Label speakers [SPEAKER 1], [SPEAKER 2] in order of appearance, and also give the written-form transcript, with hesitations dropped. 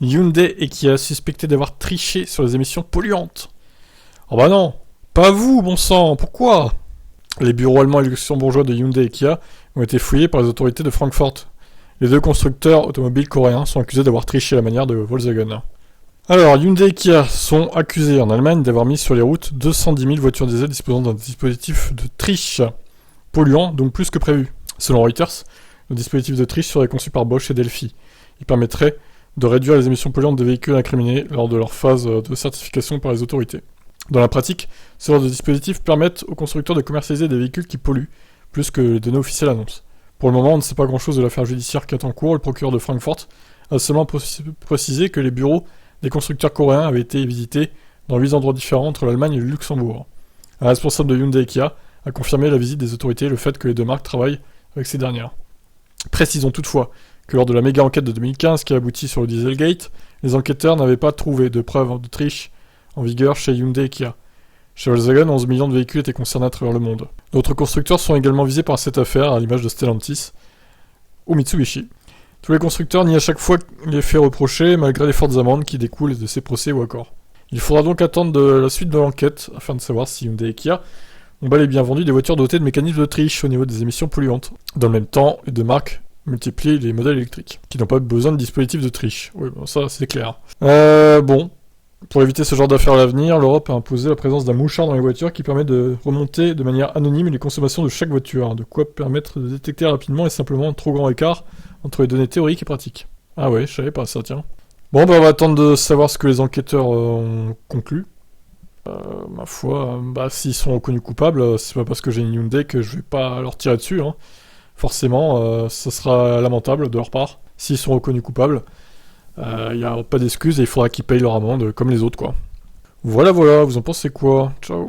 [SPEAKER 1] Hyundai et Kia suspectés d'avoir triché sur les émissions polluantes. Oh bah non, pas vous, bon sang, pourquoi? Les bureaux allemands et luxembourgeois de Hyundai et Kia ont été fouillés par les autorités de Francfort. Les deux constructeurs automobiles coréens sont accusés d'avoir triché à la manière de Volkswagen. Alors, Hyundai et Kia sont accusés en Allemagne d'avoir mis sur les routes 210 000 voitures diesel disposant d'un dispositif de triche polluant, donc plus que prévu. Selon Reuters, le dispositif de triche serait conçu par Bosch et Delphi. Il permettrait de réduire les émissions polluantes des véhicules incriminés lors de leur phase de certification par les autorités. Dans la pratique, ce genre de dispositifs permettent aux constructeurs de commercialiser des véhicules qui polluent, plus que les données officielles annoncent. Pour le moment, on ne sait pas grand-chose de l'affaire judiciaire qui est en cours. Le procureur de Francfort a seulement précisé que les bureaux des constructeurs coréens avaient été visités dans 8 endroits différents entre l'Allemagne et le Luxembourg. Un responsable de Hyundai et Kia a confirmé la visite des autorités et le fait que les deux marques travaillent avec ces dernières. Précisons toutefois que lors de la méga-enquête de 2015 qui a abouti sur le Dieselgate, les enquêteurs n'avaient pas trouvé de preuves de triche en vigueur chez Hyundai et Kia. Chez Volkswagen, 11 millions de véhicules étaient concernés à travers le monde. D'autres constructeurs sont également visés par cette affaire, à l'image de Stellantis ou Mitsubishi. Tous les constructeurs nient à chaque fois les faits reprochés, malgré les fortes amendes qui découlent de ces procès ou accords. Il faudra donc attendre de la suite de l'enquête, afin de savoir si Hyundai et Kia ont bel et bien vendu des voitures dotées de mécanismes de triche au niveau des émissions polluantes. Dans le même temps, les deux marques multiplient les modèles électriques, qui n'ont pas besoin de dispositifs de triche. Oui, bon, ça c'est clair. Bon, pour éviter ce genre d'affaires à l'avenir, l'Europe a imposé la présence d'un mouchard dans les voitures qui permet de remonter de manière anonyme les consommations de chaque voiture, de quoi permettre de détecter rapidement et simplement un trop grand écart entre les données théoriques et pratiques. Ah ouais, je savais pas ça, tiens. Bon, bah on va attendre de savoir ce que les enquêteurs ont conclu. Ma foi, s'ils sont reconnus coupables, c'est pas parce que j'ai une Hyundai que je vais pas leur tirer dessus, hein. Forcément, ça sera lamentable de leur part. S'ils sont reconnus coupables, il n'y a pas d'excuses et il faudra qu'ils payent leur amende comme les autres, quoi. Voilà, vous en pensez quoi? Ciao.